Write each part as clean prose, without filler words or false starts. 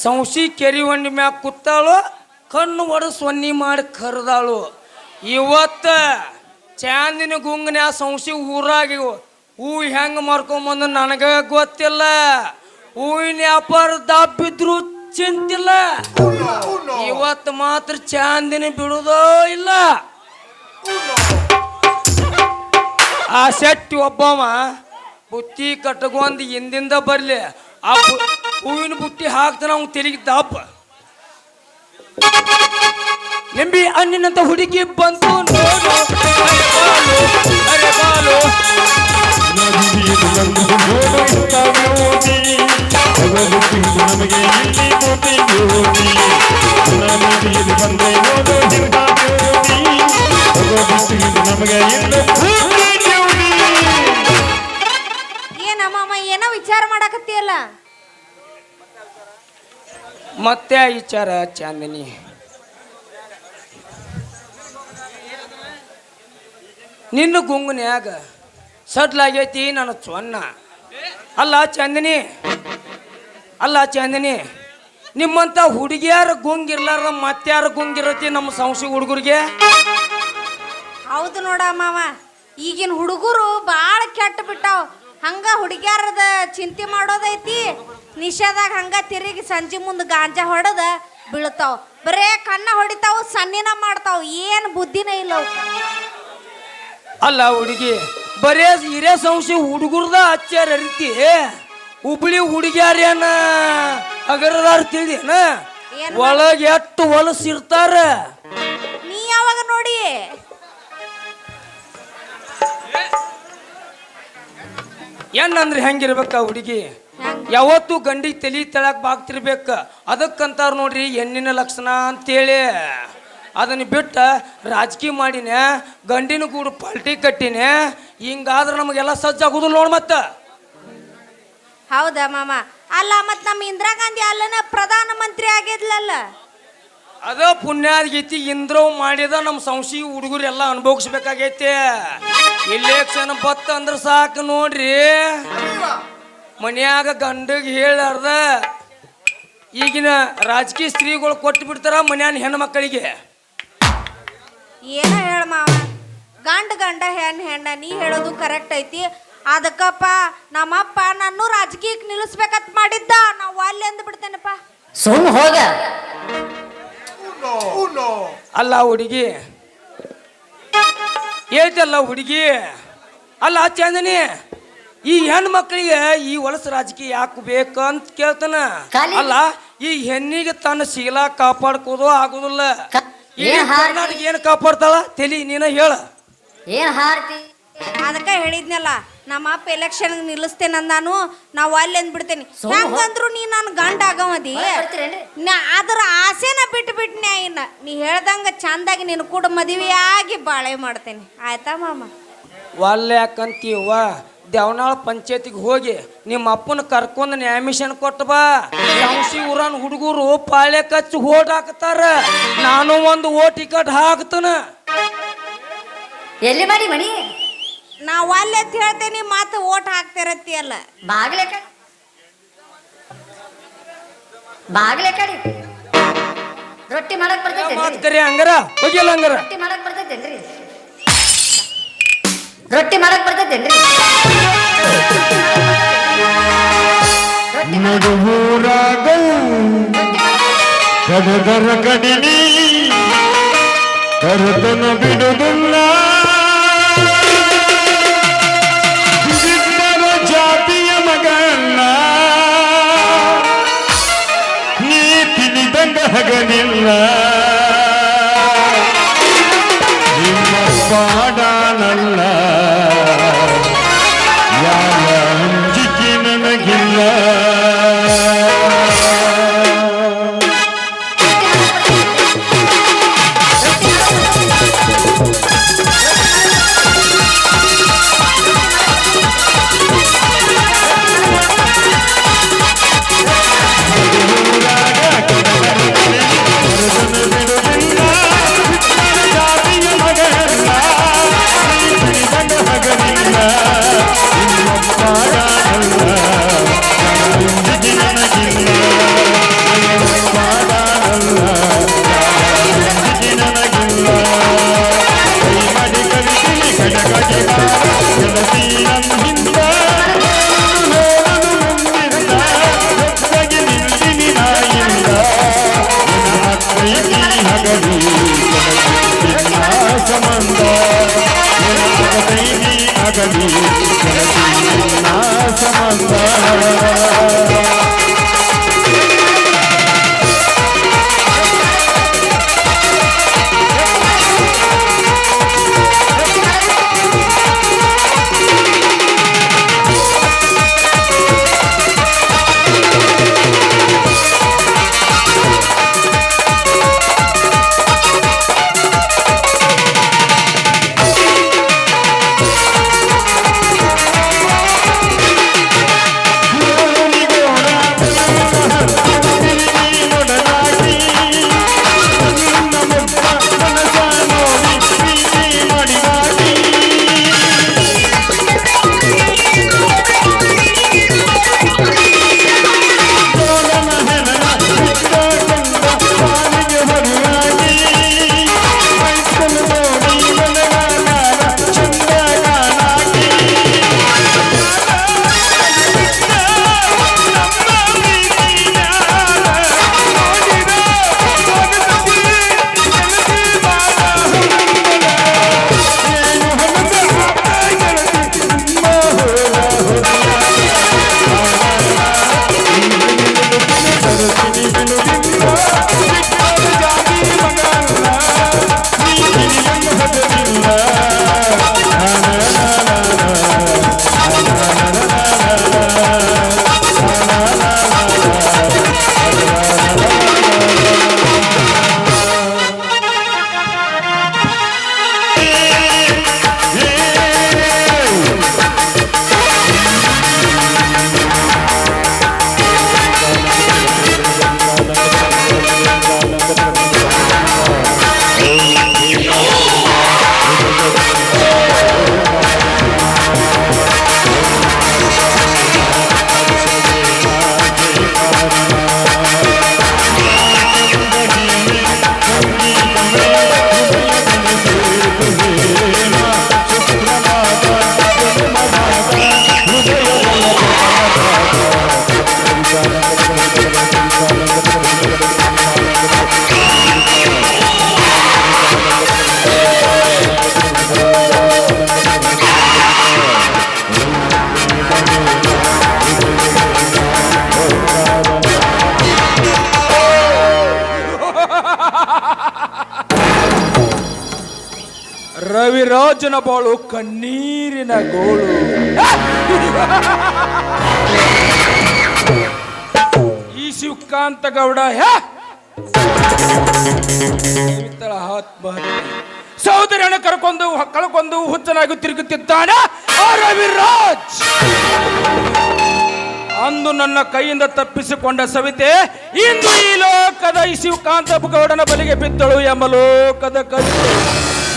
ಸಂಶಿ ಕೆರಿ ಹೊಂಡಿ ಮ್ಯಾಗ ಕೂತಾಳು, ಕಣ್ಣು ಒಡಸ್ ಸೊನ್ನಿ ಮಾಡಿ ಕರೆದಾಳು. ಇವತ್ತ ಚಾಂದಿನ ಗುಂಗನ ಸಂಶಿ ಊರಾಗಿ ಹೂ ಹೆಂಗ ಮಾರ್ಕೊಂಬಂದು ನನಗ ಗೊತ್ತಿಲ್ಲ. ಹೂವಿನ ವ್ಯಾಪಾರ ದಬ್ಬಿದ್ರು ಚಿಂತಿಲ್ಲ. ಇವತ್ತು ಮಾತ್ರ ಚಾಂದಿನ ಬಿಡುದೋ ಇಲ್ಲ. ಆ ಶೆಟ್ಟಿ ಒಬ್ಬವ ಬುತ್ತಿ ಕಟ್ಟಗೊಂದು ಹಿಂದಿಂದ ಬರ್ಲಿ, ಆ ಹೂವಿನ ಬುಟ್ಟಿ ಹಾಕ್ತಾನ ಅವ್ನು ತೆಲಿಗೆ ದಪ್ಪ. ನಿಂಬಿ ಹಣ್ಣಿನಂತ ಹುಡುಗಿ ಬಂತು ನೋಡು, ಅರೆ ಬಾಲು ಏನಮ್ಮ ಏನೋ ವಿಚಾರ ಮಾಡಕತ್ತಿಯಲ್ಲ? ಮತ್ತೆ ವಿಚಾರ ಚಾಂದಿನಿ, ನಿನ್ನ ಗುಂಗನ್ಯಾಗ ಸಡ್ಲಾಗೈತಿ ನನ್ನ ಚೊನ್ನ. ಅಲ್ಲ ಚಾಂದಿನಿ, ಅಲ್ಲ ಚಾಂದಿನಿ, ನಿಮ್ಮಂತ ಹುಡುಗಿಯಾರ ಗುಂಗಿರ್ಲಾರ ಮತ್ತಾರ ಗುಂಗಿರತಿ ನಮ್ಮ ಸಂಶಿ ಹುಡುಗರಿಗೆ? ಹೌದು ನೋಡ ಮಾವ, ಈಗಿನ ಹುಡುಗರು ಭಾಳ ಕೆಟ್ಟ ಬಿಟ್ಟಾವ. ಹಂಗ ಹುಡುಗಿಯಾರದ ಚಿಂತೆ ಮಾಡೋದೈತಿ, ನಿಷೇಧಾಗ ಹಂಗ ತಿರುಗಿ ಸಂಜೆ ಮುಂದೆ ಗಾಂಜಾ ಹೊಡೆದ ಬೀಳ್ತಾವ. ಬರೇ ಕಣ್ಣ ಹೊಡಿತಾವ, ಸನ್ನಿನ ಮಾಡ್ತಾವ, ಏನು ಬುದ್ಧಿನೇ ಇಲ್ಲ. ಅಲ್ಲ ಹುಡುಗಿ, ಬರೇ ಹಿರೇ ಸಂಶಿ ಹುಡುಗರ್ದ ಹಚ್ಚಾರ ರೀತಿ ಹುಬ್ಳಿ ಹುಡುಗಿಯಾರೇನ ಹಗರದಾರ ತಿಳಿದೇನ? ಒಳಗೆ ಎಷ್ಟು ಹೊಲಸಿರ್ತಾರ. ನೀ ಯಾವಾಗ ನೋಡಿ? ಏನಂದ್ರೆ ಹೆಂಗಿರ್ಬೇಕ ಹುಡುಗಿ? ಯಾವತ್ತು ಗಂಡಿಗೆ ತಲೆ ತಳಕ್ ಬಾಗ್ತಿರ್ಬೇಕ. ಅದಕ್ಕಂತಾರ ನೋಡ್ರಿ ಹೆಣ್ಣಿನ ಲಕ್ಷಣ ಅಂತೇಳಿ. ಅದನ್ನ ಬಿಟ್ಟ ರಾಜಕೀಯ ಮಾಡಿನ, ಗಂಡಿನ ಕೂಡ ಪಾಲ್ಟಿ ಕಟ್ಟಿನ, ಹಿಂಗಾದ್ರೆ ನಮಗೆಲ್ಲ ಸಜ್ಜಾಗುದಿಲ್ಲ ನೋಡ್. ಮತ್ತ ಹೌದಾ ಮಾಮ? ಅಲ್ಲ ಮತ್ ನಮ್ಮ ಇಂದಿರಾ ಗಾಂಧಿ ಅಲ್ಲನ ಪ್ರಧಾನ ಮಂತ್ರಿ ಆಗಿದ್ಲಲ್ಲ? ಅದ ಪುಣ್ಯಾದಗೈತಿ. ಇಂದ್ರವ್ ಮಾಡಿದ ನಮ್ಮ ಸಂಶಿ ಹುಡುಗರು ಎಲ್ಲ ಅನುಭವಿಸ್ಬೇಕಾಗೈತಿ. ಇಲೆಕ್ಷನ್ ಬತ್ತ ಅಂದ್ರೆ ಸಾಕು ನೋಡ್ರಿ, ಮನ್ಯಾಗ ಗಂಡಗೆ ಹೇಳಾರ್ದ ಈಗಿನ ರಾಜಕೀಯ ಸ್ತ್ರೀಗಳು ಕೊಟ್ಟು ಬಿಡ್ತಾರ ಮನ್ಯಾನ ಹೆಣ್ಣು ಮಕ್ಕಳಿಗೆ. ಏನ ಹೇಳ ಮಾವ, ಗಂಡ ಗಂಡ ಹೆಣ್ಣು ಹೆಣ್ಣ, ನೀ ಹೇಳೋದು ಕರೆಕ್ಟ್ ಐತಿ. ಅದಕ್ಕಪ್ಪ ನಮ್ಮಪ್ಪ ನಾನು ರಾಜಕೀಯಕ್ಕೆ ನಿಲ್ಲಿಸ್ಬೇಕಂತ ಮಾಡಿದ್ದ, ನಾವು ಅಲ್ಲಿ ಅಂದ್ ಬಿಡ್ತೇನಪ್ಪ. ಸುಮ್ ಹೋಗ. ಅಲ್ಲ ಹುಡುಗಿ, ಹೇಳ್ತಲ್ಲ ಹುಡುಗಿ. ಅಲ್ಲ ಚಾಂದಿನಿ, ಈ ಹೆಣ್ಣು ಮಕ್ಕಳಿಗೆ ಈ ಹೊಲಸ ರಾಜಕೀಯ ಯಾಕೆ ಬೇಕಂತ ಕೇಳ್ತಾನ. ಅಲ್ಲ ಈ ಹೆಣ್ಣಿಗೆ ತನ್ನ ಶೀಲ ಕಾಪಾಡ್ಕೋದು ಆಗುದಿಲ್ಲ. ಕರ್ನಾಟಕ ಏನು ಕಾಪಾಡ್ತಾಳ ತಲಿ ನೀನ ಹೇಳ. ಏನ್ ಹಾರ್ತಿ? ಅದಕ್ಕ ಹೇಳಿದ್ನಲ್ಲ, ನಮ್ಮ ಅಪ್ಪ ಎಲೆಕ್ಷನ್ ನಿಲ್ಲಿಸ್ತೇನಂದಾನು, ನಾವು ಅಲ್ಲಿ ಅಂದ್ಬಿಡ್ತೇನೆ. ಹೆಂಗಂದ್ರು ನೀ ನಾನು ಗಂಡ ಆಗವದಿ, ಅದರ ಆಸೆನ ಬಿಟ್ಬಿಟ್ನೆ. ಇನ್ನ ನೀ ಹೇಳ್ದಂಗ ಚಂದಾಗಿ ನೀನು ಕೂಡ ಮದುವೆಯಾಗಿ ಬಾಳೆ ಮಾಡ್ತೇನೆ, ಆಯ್ತಾ ಮಾಮ? ಒಳ್ಳೆ ಯಾಕಂತೀವ ದೇವನಾಳ ಪಂಚಾಯತಿಗೆ ಹೋಗಿ ನಿಮ್ಮ ಅಪ್ಪನ ಕರ್ಕೊಂಡ್ ನ್ಯಾಮಿಷನ್ ಕೊಟ್ಟು ಬಾ. ಸಂಶಿ ಊರನ್ ಹುಡುಗರು ಪಾಳ್ಯ ಕಚ್ಚಿ ಓಟ್ ಹಾಕ್ತಾರ, ನಾನು ಒಂದು ಓಟ್ ಟಿಕೆಟ್ ಹಾಕ್ತಾನ. ಎಲ್ಲಿ ಮಾಡಿ ಮನಿ? ನಾವು ಅಲ್ಲಿ ಅಂತ ಹೇಳ್ತೇನೆ, ಮಾತು ಓಟ್ ಹಾಕ್ತಿರತ್ತಿ ಅಲ್ಲ. ಬಾಗ್ಲೆ ಕಡೆ ಬಾಗ್ಲೆ ಕಡೆ ರೊಟ್ಟಿ ಮಾಡಕ್ ಬರ್ತೈತೆ ಹಂಗಾರ ಹೋಗಿಲ್ಲ ಹಂಗಾರ ರೊಟ್ಟಿ ಮಾಡಕ್ ಬರ್ತೈತೇನ್ರಿ? ರೊಟ್ಟಿ ಮಾಡಕ್ ಬರ್ತೈತೇನ್ರಿ? ಕಡದರ ಕಡಿನಿ ಕರತನ ಬಿಡುವುದಿಲ್ಲ, ಜಾತಿಯ ಮಗನ್ನ ನೀ ತಿಳಿದಂಗ ಹಗನಿಲ್ಲ. ನಿಮ್ಮ ಪಾಡನಲ್ಲ ಯಾವ ಅಂಜಿಕೆ ನನಗಿಲ್ಲ. ರವಿರಾಜನ ಬಾಳು ಕಣ್ಣೀರಿನ ಗೋಳು. ಈ ಶಿವಕಾಂತ ಗೌಡ ಆತ್ಮಹತ್ಯೆ ಸಹೋದರನ ಕಳ್ಕೊಂಡು ಹುಚ್ಚನಾಗಿ ತಿರುಗುತ್ತಿದ್ದಾನೆ ಆ ರವಿರಾಜ್. ಅಂದು ನನ್ನ ಕೈಯಿಂದ ತಪ್ಪಿಸಿಕೊಂಡ ಸವಿತೆ ಇಂದು ಈ ಲೋಕದ ಈ ಶಿವಕಾಂತ ಗೌಡನ ಬಲಿಗೆ ಬಿದ್ದಳು ಎಂಬ ಲೋಕದ ಕವಿತೆ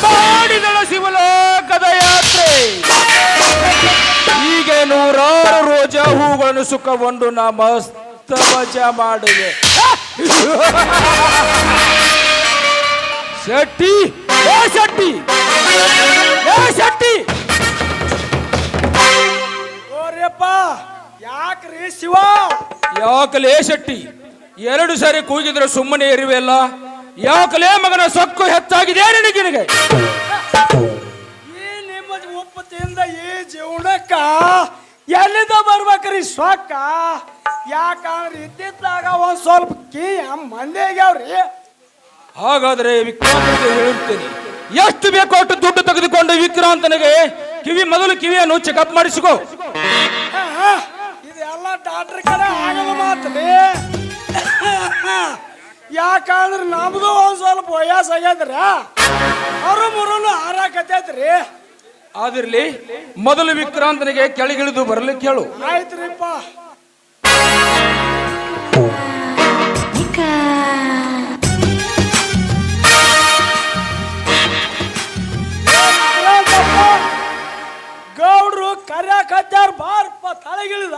ಮಾಡಿದಳ ಶಿವಲೋಕದ ಯಾತ್ರೆ. ಹೀಗೆ ನೂರಾರು ರೋಜಾ ಹೂಗಳನ್ನು ಸುಖಗೊಂಡು ನಾ ಮಸ್ತ ಮಜಾ ಮಾಡುವೆ. ಶೆಟ್ಟಿ ಶೆಟ್ಟಿ ಶೆಟ್ಟಿ ಓರ್ಯಪ್ಪ ಯಾಕ್ರಿ ಶಿವ? ಯಾಕಲೇ ಶೆಟ್ಟಿ ಎರಡು ಸಾರಿ ಕೂಗಿದ್ರೆ ಸುಮ್ಮನೆ ಇರುವೆಲ್ಲ? ಯಾಕಲೇ ಮಗನ ಸೊಕ್ಕು ಹೆಚ್ಚಾಗಿದೆ ನಿನಗೆ? ಈ ನಿಮ್ಮ ಒಪ್ಪತ್ತಿಂದ ಈ ಜೀವನಕ್ಕ ಎಲ್ಲಿಂದ ಬರ್ಬೇಕ್ರಿ ಸೊಕ್ಕ? ಯಾಕಂದ್ರೆ ಇದ್ದಿದ್ದಾಗ ಒಂದ್ ಸ್ವಲ್ಪ ಕೀ ಮಂದಿಗ್ಯಾವ್ರಿ. ಹಾಗಾದ್ರೆ ವಿಕ್ರಾಂತರಿಗೆ ಹೇಳುತ್ತೇನೆ, ಎಷ್ಟು ಬೇಕೋ ಅಷ್ಟು ದುಡ್ಡು ತೆಗೆದುಕೊಂಡು ವಿಕ್ರಾಂತನಿಗೆ ಮೊದಲು ಕಿವಿಯನ್ನು ಚೆಕಪ್ ಮಾಡಿಸಿಕೋ. ಇದೆಲ್ಲ ಡಾಕ್ಟರ್ ಕಡೆ ಆಗಲ್ಲ ಮಾತ್ರಿ. ಯಾಕಂದ್ರೆ ನಮ್ದು ಒಂದ್ ಸ್ವಲ್ಪ ವಯಸ್ಸು ಆಗ್ಯದ್ರಿ, ಅವರು ಮುರುನು ಹಾರಾಕತ್ತೈತ್ರಿ. ಆದಿರ್ಲಿ, ಮೊದಲು ವಿಕ್ರಾಂತನಿಗೆ ಕೆಳಗಿಳಿದು ಬರ್ಲಿಕ್ಕೆ ಹೇಳು. ಆಯ್ತ್ರಿಪ್ಪ. ಗೌಡ್ರು ಕರ್ಯಾಕತ್ಯಾರ, ಬಾರಪ್ಪ ತಳಗಿಳಿದ.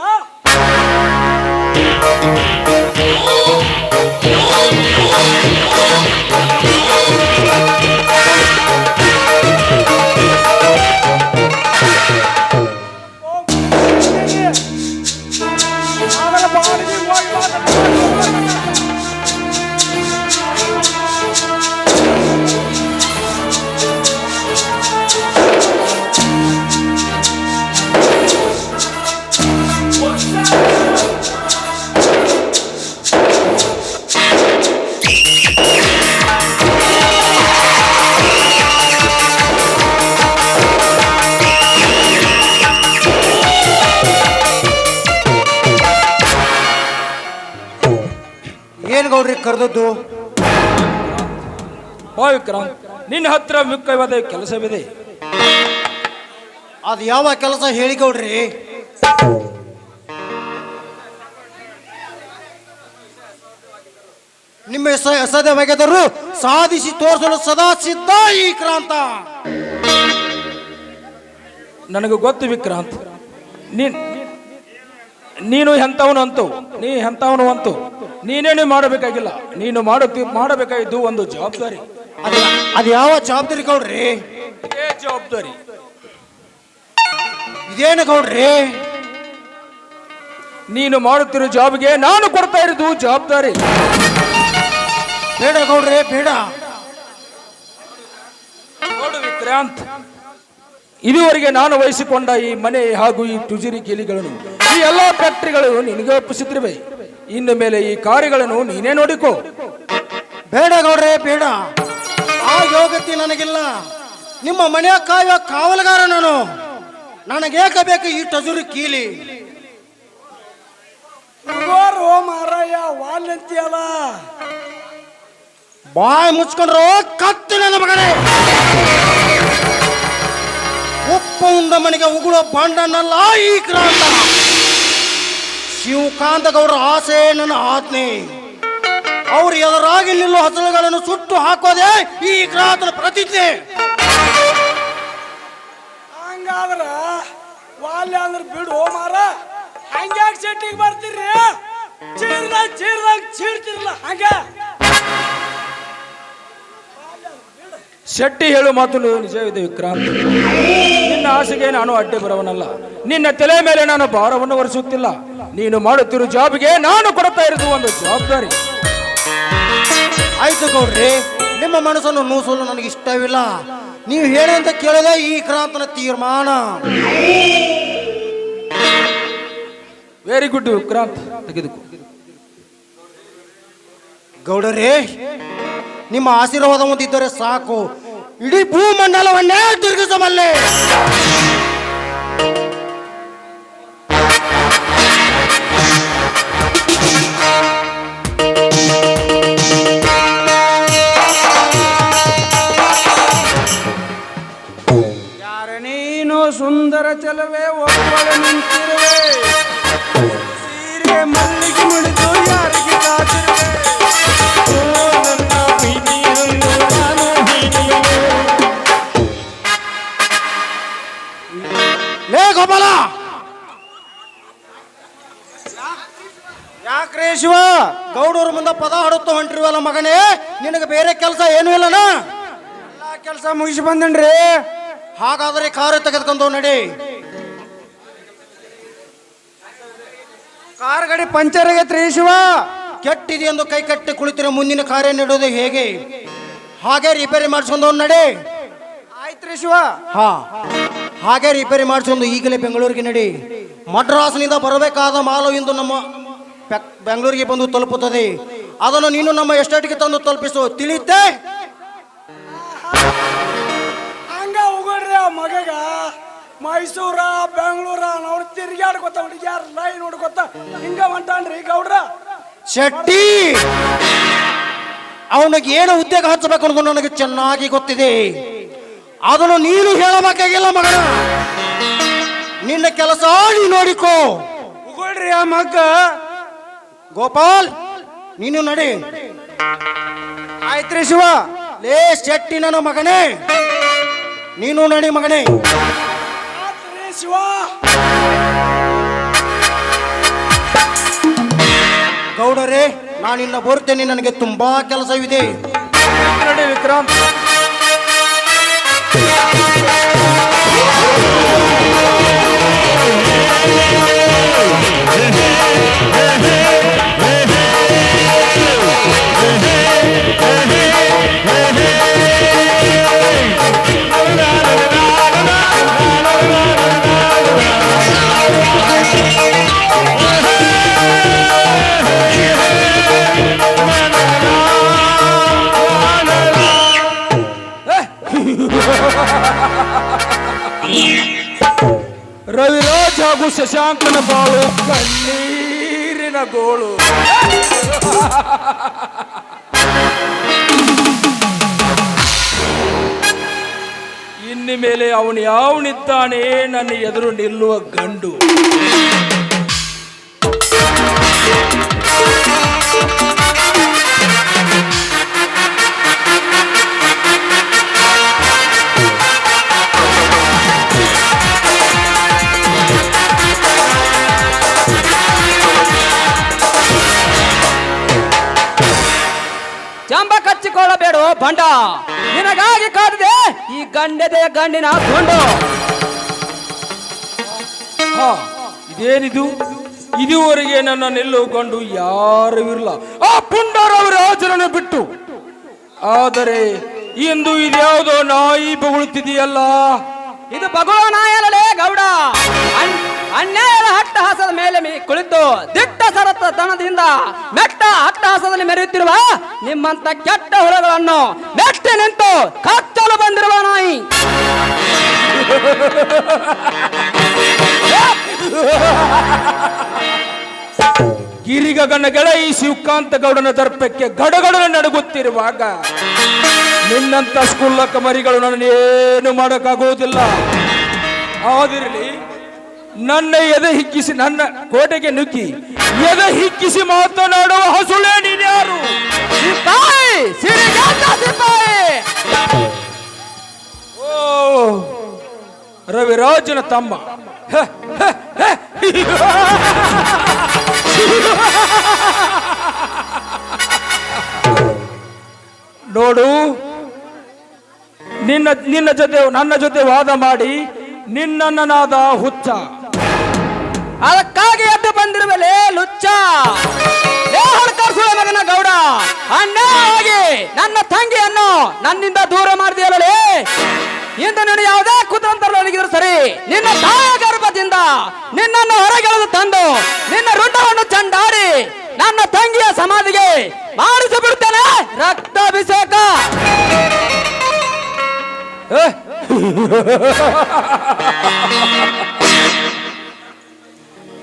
ಏನ್ ಗೌಡ್ರಿ ಕರೆದದ್ದು? ಓ ವಿಕ್ರಾಂತ್, ನಿನ್ನ ಹತ್ರ ಮುಖ್ಯವಾದ ಕೆಲಸವಿದೆ. ಅದು ಯಾವ ಕೆಲಸ ಹೇಳಿ ಗೌಡ್ರಿ? ನಿಮ್ಮ ಅಸಾಧ್ಯವಾಗದರೂ ಸಾಧಿಸಿ ತೋರಿಸಲು ಸದಾ ಸಿದ್ಧ ಈ ಕ್ರಾಂತ. ನನಗೆ ಗೊತ್ತು ವಿಕ್ರಾಂತ್, ನೀನು ಎಂಥವನು ಅಂತು, ನೀ ಎಂಥವನು ಅಂತು. ನೀನೇನು ಮಾಡಬೇಕಾಗಿಲ್ಲ, ನೀನು ಮಾಡಬೇಕಾಗಿದ್ದು ಒಂದು ಜವಾಬ್ದಾರಿ. ಅದು ಯಾವ ಜವಾಬ್ದಾರಿ ಗೌಡ್ರಿ? ಇದೇ ಜವಾಬ್ದಾರಿ. ಇದೇನು ಗೌಡ್ರಿ? ನೀನು ಮಾಡುತ್ತಿರೋ ಜಾಬ್ಗೆ ನಾನು ಕೊಡ್ತಾ ಇರೋದು ಜವಾಬ್ದಾರಿ. ಬೇಡ ಗೌಡ್ರಿ, ಬೇಡ. ನೋಡು ವಿಕ್ರಾಂತ್, ಇದುವರೆಗೆ ನಾನು ವಹಿಸಿಕೊಂಡ ಈ ಮನೆ ಹಾಗೂ ಈ ಟುಜಿರಿ ಕೀಲಿಗಳನ್ನು, ಈ ಎಲ್ಲಾ ಫ್ಯಾಕ್ಟರಿಗಳು ನಿನಗೆ ಒಪ್ಪಿಸುತ್ತಿರುವೆ. ಇನ್ನು ಮೇಲೆ ಈ ಕಾರ್ಯಗಳನ್ನು ನೀನೇ ನೋಡಿಕೋ. ಬೇಡ ಗೌಡ್ರೆ, ಬೇಡ. ಆ ಯೋಗ್ಯತೆ ನನಗಿಲ್ಲ. ನಿಮ್ಮ ಮನೆಯ ಕಾಯುವ ಕಾವಲುಗಾರ ನಾನು. ನನಗೇಕ ಬೇಕು ಈ ಟಜುರಿ ಕೀಲಿ? ಓ ಮಾರಾಯ, ವಾಲ್ಯಂತಿಯಲ್ಲ. ಬಾಯಿ ಮುಚ್ಕೊಂಡ್ರು ಕತ್ತು ನನ್ನ ಮಗನೇ. ಉಪ್ಪು ಉಂಡ ಮನೆಗೆ ಉಗುಳೋ ಬಂಡನಲ್ಲ ಈ ಕ್ರಾಂತ. ಶಿವಕಾಂತ ಗೌಡ್ರ ಆಸೆ ನನ್ನ ಆಜ್ಞೆ. ಅವ್ರು ಎದುರಾಗಿ ನಿಲ್ಲೋ ಹಸಳುಗಳನ್ನು ಸುಟ್ಟು ಹಾಕೋದೆ ಈ ಕ್ರಾಂತನ ಪ್ರತಿಜ್ಞೆ. ಹಂಗಾದ್ರ ವಾಲ್ಯ ಅಂದ್ರೆ ಬಿಡು ಮಾರ. ಹಂಗ್ಯಾಕ್ ಸೆಟ್ಟಿಗೆ ಬರ್ತೀರಿ? ಚೀರ್ದಾಗ ಚೀರ್ತಿರ್ಲ ಹಂಗ. ಶೆಟ್ಟಿ ಹೇಳು ಮಾತು ನಿಜವಿದೆ ವಿಕ್ರಾಂತ್. ನಿನ್ನ ಆಸೆಗೆ ನಾನು ಅಡ್ಡಿ ಬರವನಲ್ಲ. ನಿನ್ನ ತಲೆ ಮೇಲೆ ನಾನು ಭಾರವನ್ನು ಹೊರಿಸುತ್ತಿಲ್ಲ. ನೀನು ಮಾಡುತ್ತಿರುವ ಜಾಬ್ಗೆ ನಾನು ಕೊಡ್ತಾ ಇರೋದು ಒಂದು ಜವಾಬ್ದಾರಿ. ಆಯ್ತು ಗೌಡ್ರಿ, ನಿಮ್ಮ ಮನಸ್ಸನ್ನು ನೂಸಲು ನನಗೆ ಇಷ್ಟವಿಲ್ಲ. ನೀವು ಹೇಳಂತ ಕೇಳಿದೆ ಈ ಕ್ರಾಂತನ ತೀರ್ಮಾನ. ವೆರಿ ಗುಡ್ ವಿಕ್ರಾಂತ್, ತೆಗೆದುಕೋ. ಗೌಡರೇ, ನಿಮ್ಮ ಆಶೀರ್ವಾದ ಹೊಂದಿದ್ದರೆ ಸಾಕು. ಇಡೀ ಭೂಮಂಡಲವನ್ನೇ ತಿರುಗಿಸಬಲ್ಲೆ. ಯಾರ ನೀನು ಸುಂದರ ಚಲವೇ ಒಬ್ಬಳೆ ನಿಂತಿರುವೆ. ಸೀರೆ ಮಲ್ಲಿಗೆ ಮುಡಿದು ಯಾರಿಗೆ ಕಾದಿರುವೆ. ಲೇ ಗೋಪಾಲ, ಯಾಕ್ರೇ ಶಿವ ಗೌಡವ್ರ ಮುಂದೆ ಪದ ಹಾಡುತ್ತ ಹೊಂಟಿರುವಲ್ಲ ಮಗನೇ. ನಿನಗೆ ಬೇರೆ ಕೆಲಸ ಏನೂ ಇಲ್ಲನ? ಎಲ್ಲಾ ಕೆಲಸ ಮುಗಿಸಿ ಬಂದನ್ರಿ. ಹಾಗಾದರೆ ಕಾರು ತೆಗೆದುಕೊಂಡು ನಡಿ. ಕಾರ್ ಗಾಡಿ ಪಂಚರ್ ಆಗೈತ್ರಿ ಶಿವ. ಕೆಟ್ಟಿದೆ ಎಂದು ಕೈ ಕಟ್ಟಿ ಕುಳಿತಿರೋ ಮುಂದಿನ ಕಾರ್ಯ ನೀಡೋದು ಹೇಗೆ? ಹಾಗೆ ರಿಪೇರಿ ಮಾಡಿಸ್ಕೊಂಡು ನಡಿ. ಆಯ್ತ್ರಿ ಶಿವ. ಹಾ, ಹಾಗೆ ರಿಪೇರಿ ಮಾಡಿಸ್ಕೊಂಡು ಈಗಲೇ ಬೆಂಗಳೂರಿಗೆ ನಡಿ. ಮಡ್ರಾಸ್ನಿಂದ ಬರಬೇಕಾದ ಮಾಲು ಇಂದು ನಮ್ಮ ಬೆಂಗಳೂರಿಗೆ ಬಂದು ತಲುಪುತ್ತದೆ. ಅದನ್ನು ನೀನು ನಮ್ಮ ಎಸ್ಟೇಟ್ಗೆ ತಂದು ತಲುಪಿಸು, ತಿಳಿಯುತ್ತೆ? ಮಗಗ ಮೈಸೂರ ಬೆಂಗಳೂರ ನಾವು ತಿರ್ಗಾಡ್ಕೊತ ಹುಡುಗ್ಯಾರ ಲೈ ನೋಡ್ಕೊತ ಹಿಂಗ ಹೊಂಟಾನ್ರಿ ಗೌಡ್ರ. ಶೆಟ್ಟಿ ಅವನಿಗೆ ಏನು ಉದ್ಯೋಗ ಹಚ್ಚಬೇಕು ಅನ್ನೋದು ನನಗೆ ಚೆನ್ನಾಗಿ ಗೊತ್ತಿದೆ. ಅದನ್ನು ನೀನು ಹೇಳಬೇಕಾಗಿಲ್ಲ ಮಗನ. ನಿನ್ನ ಕೆಲಸ ನೀ ನೋಡಿಕೋ. ಉಗುಳ್ರಿ ಆ ಮಗ್ಗ. ಗೋಪಾಲ್ ನೀನು ನಡಿ. ಆಯ್ತ್ರಿ ಶಿವ. ಲೇ ಶೆಟ್ಟಿ ನನ್ನ ಮಗನೇ, ನೀನು ನಡಿ ಮಗನೇ. ಆತ್ರಿ ಶಿವ. ಗೌಡರೇ ನಾನಿನ್ನ ಬರ್ತೇನೆ, ನನಗೆ ತುಂಬಾ ಕೆಲಸವಿದೆ. ನಡಿ ವಿಕ್ರಮ್. ರವಿರಾಜ್ ಹಾಗೂ ಶಶಾಂಕನ ಬಾಳು ಕಣ್ಣೀರಿನ ಗೋಳು. ಇನ್ನು ಮೇಲೆ ಅವನು ಯಾವನಿದ್ದಾನೆ ನನ್ನ ಎದುರು ನಿಲ್ಲುವ ಗಂಡು. ಜಂಬ ಕಚ್ಚಿಕೊಳ್ಳಬೇಡ ಬಂಡ, ನಿನಗಾಗಿ ಕಾದಿದೆ ಈ ಗಂಡದೆ ಗಂಡಿನ ಗೊಂಡು. ಇದೇನಿದು? ಇದುವರೆಗೆ ನನ್ನ ನಿಲ್ಲುಕೊಂಡು ಯಾರು ಇರಲ್ಲ ಆ ಪುಂಡರವರಾಜನನ್ನು ಬಿಟ್ಟು. ಆದರೆ ಇಂದು ಇದ್ಯಾವುದೋ ನಾಯಿ ಬೊಗಳುತ್ತಿದೆಯಲ್ಲ. ಇದು ಬಗುಳ ನಾಯಲೇ ಗೌಡ. ಅನ್ಯಾಯದ ಹಟ್ಟಹಾಸದ ಮೇಲೆ ಕುಳಿತು ದಿಟ್ಟ ಸರತ ದನದಿಂದ ಮೆಟ್ಟ ಹಟ್ಟಹಾಸದಲ್ಲಿ ಮೆರೆಯುತ್ತಿರುವ ನಿಮ್ಮಂತ ಕೆಟ್ಟ ಹುಳಗಳನ್ನು ಮೆಟ್ಟಿ ನಿಂತು ಕಚ್ಚಲು ಬಂದಿರುವ ನಾಯಿ. ಗಿರಿಗಗನ ಗೆಳೆಯ ಶಿವಕಾಂತ ಗೌಡನ ದರ್ಪಕ್ಕೆ ಗಡಗಡನ ನಡುಗುತ್ತಿರುವಾಗ ನಿನ್ನಂತ ಸ್ಕೂಲಕ್ಕ ಮರಿಗಳು ನನ್ನೇನು ಮಾಡೋಕ್ಕಾಗುವುದಿಲ್ಲ. ಆದಿರಲಿ, ನನ್ನ ಎದೆ ಹಿಗ್ಗಿಸಿ ನನ್ನ ಕೋಟೆಗೆ ನುಗ್ಗಿ ಎದೆ ಹಿಗ್ಗಿಸಿ ಮಾತನಾಡುವ ಹಸುಳೆ ನೀನ್ಯಾರು? ಸಿಪಾಯಿ, ಸಿರಿಗೇತ ಸಿಪಾಯಿ. ಓ, ರವಿರಾಜನ ತಮ್ಮ. ನೋಡು, ನನ್ನ ಜೊತೆ ವಾದ ಮಾಡಿ ನಿನ್ನನ್ನನಾದ ಹುಚ್ಚ. ಅದಕ್ಕಾಗಿ ಎದ್ದು ಬಂದಿರುವಲೇ ಲುಚ್ಚ. ಮಗನ ಗೌಡ, ಅನ್ಯಾಯವಾಗಿ ನನ್ನ ತಂಗಿಯನ್ನು ನನ್ನಿಂದ ದೂರ ಮಾಡಿದೆಯಲ್ಲೇ. ಇಂದು ನೀನು ಯಾವುದೇ ಕುತಂತ್ರದೊಳಗಿದ್ರು ಸರಿ, ನಿನ್ನ ತಾಯ ಗರ್ಭದಿಂದ ನಿನ್ನನ್ನು ಹೊರಗೆಳೆದು ತಂದು ನಿನ್ನ ರುಂಡವನ್ನು ಚಂಡಾಡಿ ನನ್ನ ತಂಗಿಯ ಸಮಾಧಿಗೆ ಮಾಡಿಸಿಬಿಡ್ತೇನೆ ರಕ್ತಾಭಿಷೇಕ.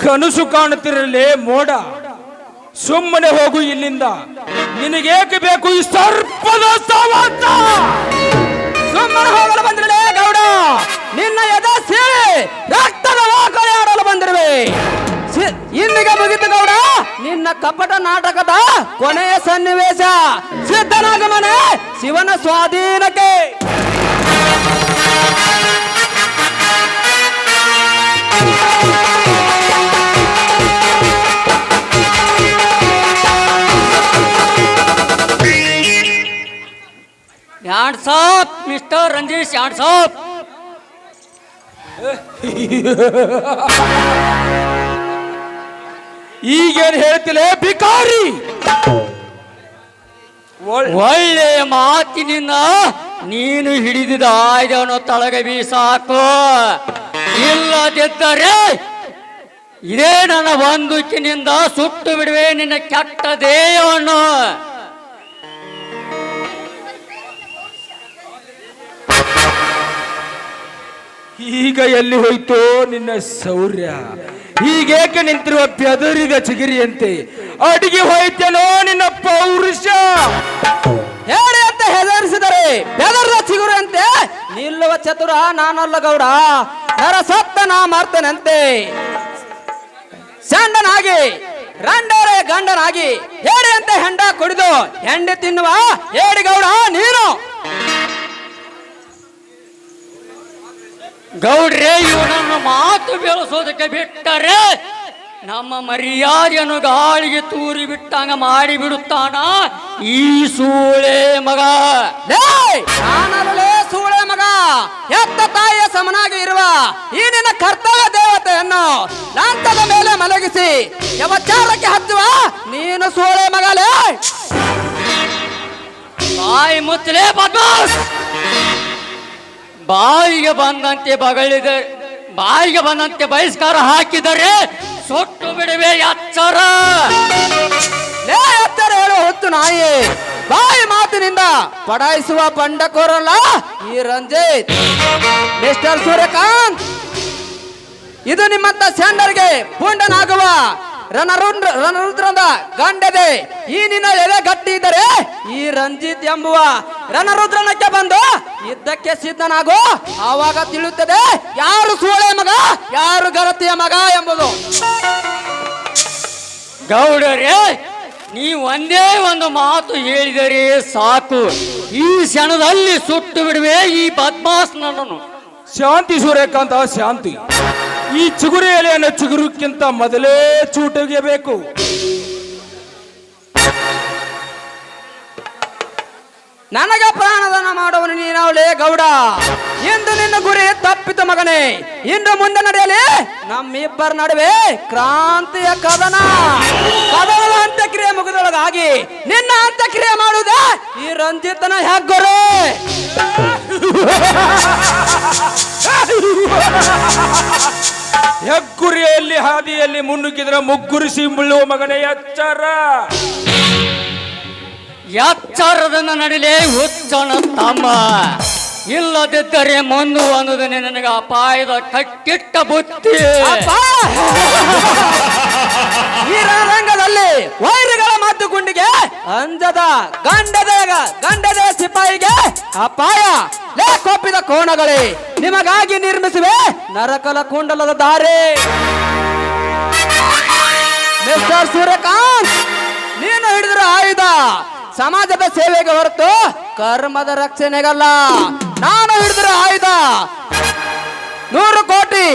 ಕನಸು ಕಾಣುತ್ತಿರಲೇ ಮೋಡ, ಸುಮ್ಮನೆ ಹೋಗು ಇಲ್ಲಿಂದ. ನಿನಗೇಕೆ ಬೇಕು ಈ ಸರ್ಪದ ಸವಾಸ? ಸುಮ್ಮನೆ ಹೋಗಲು ಬಂದಿರಲೇ ಗೌಡ, ನಿನ್ನ ಎದೆ ಸೀಳಿ ರಕ್ತದ ವಾಕಳೆ ಆಡಲು ಬಂದಿರುವೆ. ಇಂದಿಗೆ ಮುಗಿತು ಗೌಡ ನಿನ್ನ ಕಪಟ ನಾಟಕದ ಕೊನೆಯ ಸನ್ನಿವೇಶ. ಸಿದ್ಧನಾಗಮನೆ ಶಿವನ ಸ್ವಾಧೀನಕ್ಕೆ. Hands up mister Ranjeesh, hands up. ಈಗೇನು ಹೇಳ್ತಿಲ್ಲ ಭಿಕಾರಿ? ಒಳ್ಳೆ ಮಾತಿನಿಂದ ನೀನು ಹಿಡಿದಿದ ಆಯುಧವನ್ನು ತಳಗೆ ಬೀಸಾಕು. ಇಲ್ಲದಿದ್ದರೆ ಇದೇ ನನ್ನ ಬಂದೂಕಿನಿಂದ ಸುಟ್ಟು ಬಿಡುವೆ ನಿನ್ನ ಕೆಟ್ಟ ದೇಹವನ್ನು. ಈಗ ಎಲ್ಲಿ ಹೋಯ್ತೋ ನಿನ್ನ ಶೌರ್ಯ? ಹೀಗೇಕೆ ನಿಂತಿರುವ ಬೆದರಿದ ಚಿಗಿರಿಯಂತೆ? ಅಡಿಗೆ ಹೋಯ್ತೇನೋ ನಿನ್ನ ಪೌರುಷ? ಹೇಳಿ ಅಂತ ಹೆದರಿಸಿದರೆ ಬೆದರದ ಚಿಗುರಂತೆ ನಿಲ್ಲುವ ಚತುರ ನಾನಲ್ಲ ಗೌಡ. ನರ ಸತ್ತ ನಾ ಮಾಡ್ತೇನಂತೆ. ಸಂಡನಾಗಿ ರಂಡರೆ ಗಂಡನಾಗಿ ಹೇಳಿ ಅಂತ ಹೆಂಡ ಕುಡಿದು ಹೆಂಡೆ ತಿನ್ನುವ ಹೇಳಿ ಗೌಡ ನೀನು. ಗೌಡ್ರೆ ಇವನನ್ನು ಮಾತು ಬೆಳೆಸೋದಕ್ಕೆ ಬಿಟ್ಟರೆ ನಮ್ಮ ಮರ್ಯಾದೆಯನ್ನು ಗಾಳಿಗೆ ತೂರಿ ಬಿಟ್ಟಂಗ ಮಾಡಿ ಬಿಡುತ್ತಾನ ಈ ಸೂಳೆ ಮಗ. ನಾನಲ್ಲೇ ಸೂಳೆ ಮಗ, ಎತ್ತ ತಾಯಿಯ ಸಮನಾಗಿ ಇರುವ ಈ ನಿನ್ನ ಕರ್ತವ್ಯ ದೇವತೆಯನ್ನು ಲಾಂಛದ ಮೇಲೆ ಮಲಗಿಸಿ ಯವಚಾರಕ್ಕೆ ಹಚ್ಚುವ ನೀನು ಸೂಳೆ ಮಗಲೇ. ಬಾಯಿ ಮುಚ್ಚಲೇ ಬದ್ಮಾಸ್. ಬಾಯಿಗೆ ಬಂದಂತೆ ಬಹಿಷ್ಕಾರ ಹಾಕಿದರೆ ಸುಟ್ಟು ಬಿಡುವೆ ಎಚ್ಚರ. ಎಚ್ಚರ ಹೇಳುವ ಹೊತ್ತು ನಾಯಿ. ಬಾಯಿ ಮಾತಿನಿಂದ ಪಡಾಯಿಸುವ ಬಂಡಕೋರಲ್ಲ ಈ ರಂಜಿತ್. ಮಿಸ್ಟರ್ ಸೂರ್ಯಕಾಂತ್, ಇದು ನಿಮ್ಮಂತ ಸ್ಯಾಂಡರ್ಗೆ ಪುಂಡನಾಗುವ ರಣರುದ್ರದ ಗಂಡದೆ. ಈ ನಿನ್ನ ಎದೆ ಗಟ್ಟಿ ಇದ್ದರೆ ಈ ರಂಜಿತ್ ಎಂಬುವ ರಣರುದ್ರನಕ್ಕೆ ಬಂದು ಯುದ್ಧಕ್ಕೆ ಸಿದ್ಧನಾಗು. ಆವಾಗ ತಿಳಿಯುತ್ತದೆ ಯಾರು ಸೂಳೆ ಮಗ ಯಾರು ಗರತಿಯ ಮಗ ಎಂಬುದು. ಗೌಡರೇ, ನೀವು ಒಂದೇ ಒಂದು ಮಾತು ಹೇಳಿದರೆ ಸಾಕು, ಈ ಕ್ಷಣದಲ್ಲಿ ಸುಟ್ಟು ಬಿಡುವೆ ಈ ಬದ್ಮಾಸ್ನನ್ನು. ಶಾಂತಿ ಸೂರ್ಯಕಾಂತ, ಶಾಂತಿ. ಈ ಚಿಗುರು ಎಲೆಯನ್ನು ಚಿಗುರುಕ್ಕಿಂತ ಮೊದಲೇ ಚೂಟಗೆಬೇಕು. ನನಗೆ ಪ್ರಾಣದಾನ ಮಾಡುವನು ನೀನವಳೇ ಗೌಡ. ಇಂದು ನಿನ್ನ ಗುರಿ ತಪ್ಪಿತು ಮಗನೇ. ಇನ್ನು ಮುಂದೆ ನಡೆಯಲಿ ನಮ್ಮಿಬ್ಬರ ನಡುವೆ ಕ್ರಾಂತಿಯ ಕದನ. ಕದನದ ಅಂತ್ಯಕ್ರಿಯೆ ಮುಗಿದೊಳಗಾಗಿ ನಿನ್ನ ಅಂತ್ಯಕ್ರಿಯೆ ಮಾಡುವುದೇ ಈ ರಂಜಿತನ ಹೆಗ್ಗುರು. ಹೆಗ್ಗುರಿಯಲ್ಲಿ ಹಾದಿಯಲ್ಲಿ ಮುನ್ನುಗ್ಗಿದ್ರೆ ಮುಗ್ಗುರಿಸಿ ಮುಳ್ಳುವ ಮಗನೇ ಎಚ್ಚರ. ಎಚ್ಚರದಿಂದ ನಡಿಲೇ ಹುಚ್ಚನ ತಮ್ಮ. ಇಲ್ಲದಿದ್ದರೆ ಮುಂದು ಅನ್ನೋದು ನನಗೆ ಅಪಾಯದ ಕಟ್ಟಿಟ್ಟ ಬುತ್ತಿ. ಈ ರಂಗದಲ್ಲಿ ವೈರಿಗಳ ಮಾತು ಗುಂಡಿಗೆ ಅಂಜದ ಗಂಡದ ಸಿಪಾಯಿಗೆ ಅಪಾಯ. ಲೇ ಕೊಪ್ಪಿದ ಕೋಣಗಳೇ, ನಿಮಗಾಗಿ ನಿರ್ಮಿಸುವೆ ನರಕಲ ಕುಂಡಲದ ದಾರಿ. ಮಿಸ್ಟರ್ ಸೂರ್ಯಕಾಂತ್, ನೀನು ಹಿಡಿದಿರೋ ಆಯುಧ ಸಮಾಜದ ಸೇವೆಗೆ ಹೊರತು ಕರ್ಮದ ರಕ್ಷಣೆಗಲ್ಲ. ನಾನು ಹಿಡಿದಿರೋ ಆಯುಧ 100 ಕೋಟಿ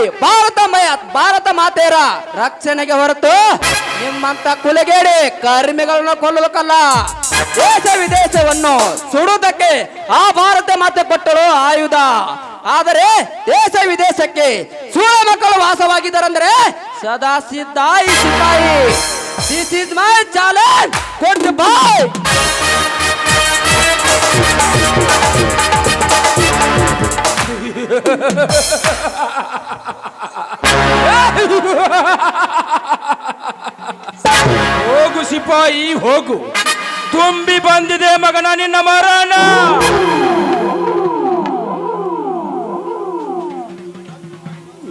ಭಾರತ ಮಾತೆಯರ ರಕ್ಷಣೆಗೆ ಹೊರತು ನಿಮ್ಮಂತ ಕುಲಗೇಡಿ ಕರ್ಮಿಗಳನ್ನು ಕೊಲ್ಲಲಕ್ಕಲ್ಲ. ದೇಶ ವಿದೇಶವನ್ನು ಸುಡುವುದಕ್ಕೆ ಆ ಭಾರತ ಮಾತೆ ಕೊಟ್ಟರು ಆಯುಧ. ಆದರೆ ದೇಶ ವಿದೇಶಕ್ಕೆ ಸೂಳ ಮಕ್ಕಳು ವಾಸವಾಗಿದ್ದಾರಂದ್ರೆ ಸದಾ ಸಿದ್ಧ ಈ ಸಿಪಾಯಿ. This is my challenge. Good bye. ಹೋಗು ಸಿಪಾಯಿ ಹೋಗು, ತುಂಬಿ ಬಂದಿದೆ ಮಗನ ನಿನ್ನ ಮರಣ.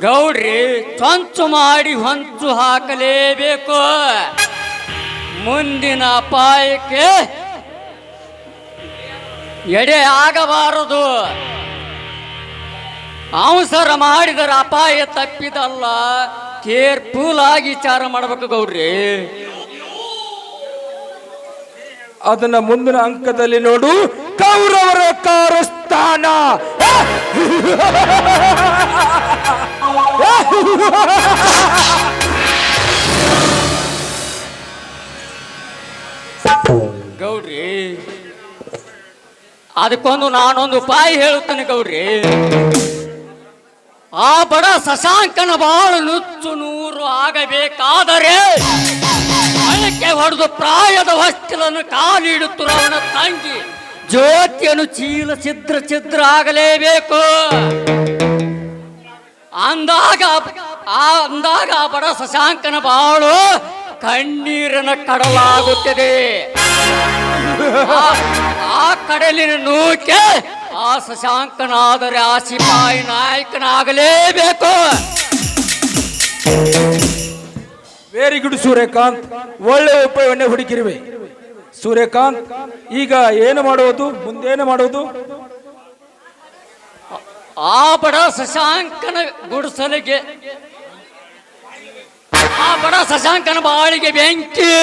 ಗೌಡ್ರಿ, ಚೊಂಚು ಮಾಡಿ ಹೊಂಚು ಹಾಕಲೇಬೇಕು. ಮುಂದಿನ ಅಪಾಯಕ್ಕೆ ಎಡೆ ಆಗಬಾರದು. ಅವಸರ ಮಾಡಿದರೆ ಅಪಾಯ ತಪ್ಪಿದಲ್ಲ. ಕೇರ್ಫುಲ್ ಆಗಿ ವಿಚಾರ ಮಾಡ್ಬೇಕು ಗೌಡ್ರಿ. ಅದನ್ನ ಮುಂದಿನ ಅಂಕದಲ್ಲಿ ನೋಡು. ಕೌರವರ ಕಾರಸ್ಥಾನ. ಗೌಡ್ರಿ, ಅದಕ್ಕೊಂದು ನಾನೊಂದು ಉಪಾಯ ಹೇಳುತ್ತೇನೆ ಗೌಡ್ರಿ. ಆ ಬಡ ಶಶಾಂಕನ ಬಾಳು ನುಚ್ಚು ನೂರು ಆಗಬೇಕಾದರೆ ಅದಕ್ಕೆ ಹೊಡೆದು ಪ್ರಾಯದ ಹೊಸ್ತಿಲನ್ನು ಕಾಲಿಡುತ್ತಿರುವ ಅವನ ತಂಗಿ ಜ್ಯೋತಿಯನ್ನು ಚೀಲ ಛಿದ್ರ ಆಗಲೇಬೇಕು. ಅಂದಾಗ ಆ ಬಡ ಶಶಾಂಕನ ಬಾಳು ಕಣ್ಣೀರನ ಕಡಲಾಗುತ್ತದೆ. ಆ ಕಡಲಿನ ನೂಕೆ ಆ ಶಶಾಂಕನಾದರೆ ಆ ಸಿಪಾಯಿ ನಾಯಕನಾಗಲೇಬೇಕು. ವೆರಿ ಗುಡ್ ಸೂರ್ಯಕಾಂತ್, ಒಳ್ಳೆ ಉಪಾಯವನ್ನೇ ಹುಡುಕಿರುವೆ. ಸೂರ್ಯಕಾಂತ್, ಈಗ ಏನು ಮಾಡುವುದು, ಮುಂದೇನು ಮಾಡುವುದು? ಆ ಬಡ ಶಶಾಂಕನ ಗುಡಿಸಲಿಗೆ, ಆ ಬಡ ಶಶಾಂಕನ ಬಾಳಿಗೆ ಬೆಂಕಿ.